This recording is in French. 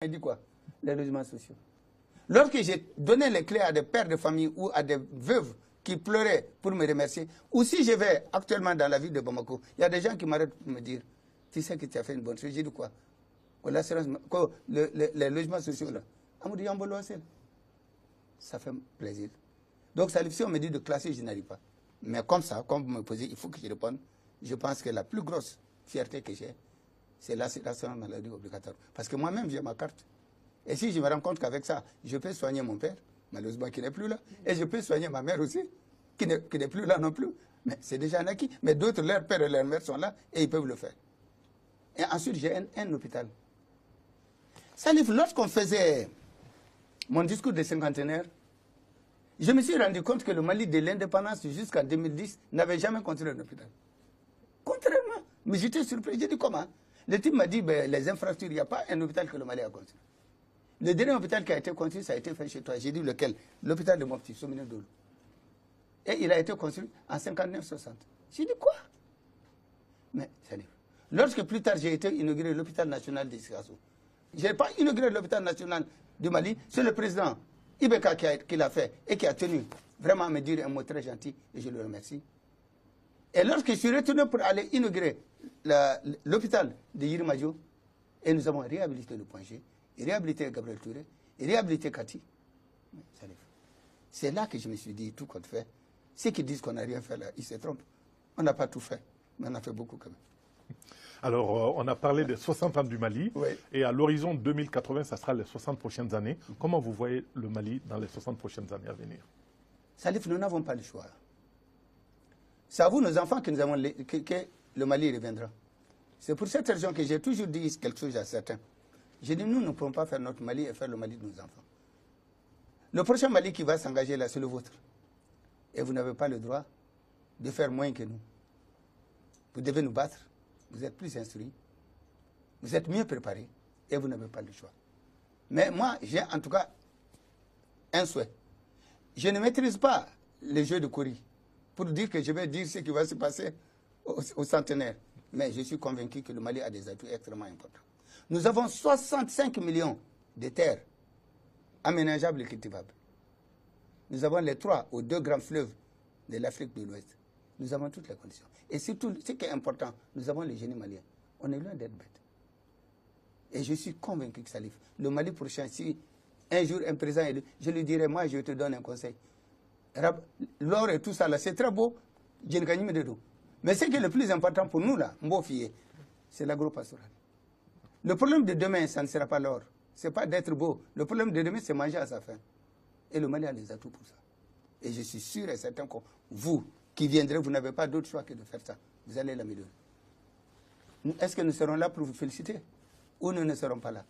Il dit quoi? Les logements sociaux. Lorsque j'ai donné les clés à des pères de famille ou à des veuves qui pleuraient pour me remercier, ou si je vais actuellement dans la ville de Bamako, il y a des gens qui m'arrêtent pour me dire, tu sais que tu as fait une bonne chose. J'ai dit quoi? Les logements sociaux là. Ça fait plaisir. Donc si on me dit de classer, je n'arrive pas. Mais comme ça, comme vous me posez, il faut que je réponde. Je pense que la plus grosse fierté que j'ai, c'est l'assurance maladie obligatoire. Parce que moi-même, j'ai ma carte. Et si je me rends compte qu'avec ça, je peux soigner mon père, malheureusement qui n'est plus là, et je peux soigner ma mère aussi, qui n'est plus là non plus. Mais c'est déjà un acquis. Mais d'autres, leurs pères et leurs mères sont là et ils peuvent le faire. Et ensuite, j'ai un hôpital. Salif, lorsqu'on faisait mon discours de cinquantenaire, je me suis rendu compte que le Mali de l'indépendance jusqu'en 2010 n'avait jamais construit un hôpital. Contrairement. Mais j'étais surpris. J'ai dit comment? Le type m'a dit, ben, les infrastructures, il n'y a pas un hôpital que le Mali a construit. Le dernier hôpital qui a été construit, ça a été fait chez toi. J'ai dit lequel? L'hôpital de Mopti, Somine Dolo. Et il a été construit en 59-60. J'ai dit quoi? Mais, salut. Lorsque plus tard j'ai été inauguré l'hôpital national d'Issassou, je n'ai pas inauguré l'hôpital national du Mali, c'est le président Ibeka qui l'a fait et qui a tenu vraiment à me dire un mot très gentil et je le remercie. Et lorsque je suis retourné pour aller inaugurer l'hôpital de Yirimadio, et nous avons réhabilité le point G, réhabilité Gabriel Touré, réhabilité Kati. C'est là que je me suis dit, tout compte fait, ceux qui disent qu'on n'a rien fait là, ils se trompent. On n'a pas tout fait, mais on a fait beaucoup quand même. Alors, on a parlé des 60 ans du Mali, oui. Et à l'horizon 2080, ça sera les 60 prochaines années. Comment vous voyez le Mali dans les 60 prochaines années à venir? Salif, nous n'avons pas le choix. C'est à vous, nos enfants, que le Mali reviendra. C'est pour cette raison que j'ai toujours dit quelque chose à certains. J'ai dit, nous ne pouvons pas faire notre Mali et faire le Mali de nos enfants. Le prochain Mali qui va s'engager là, c'est le vôtre. Et vous n'avez pas le droit de faire moins que nous. Vous devez nous battre. Vous êtes plus instruits. Vous êtes mieux préparés. Et vous n'avez pas le choix. Mais moi, j'ai en tout cas un souhait. Je ne maîtrise pas les jeux de Kori pour dire que je vais dire ce qui va se passer au centenaire. Mais je suis convaincu que le Mali a des atouts extrêmement importants. Nous avons 65 millions de terres aménageables et cultivables. Nous avons les 3 ou 2 grands fleuves de l'Afrique de l'Ouest. Nous avons toutes les conditions. Et surtout, ce qui est important, nous avons les génies maliens. On est loin d'être bêtes. Et je suis convaincu que Salif, le Mali prochain, si un jour un président élu, je lui dirai, moi, je te donne un conseil. L'or et tout ça, là, c'est très beau. Mais ce qui est le plus important pour nous, là, c'est l'agro-pastoral. Le problème de demain, ça ne sera pas l'or. Ce n'est pas d'être beau. Le problème de demain, c'est manger à sa faim. Et le Mali a les atouts pour ça. Et je suis sûr et certain que vous, qui viendrez, vous n'avez pas d'autre choix que de faire ça. Vous allez l'améliorer. Est-ce que nous serons là pour vous féliciter? Ou nous ne serons pas là?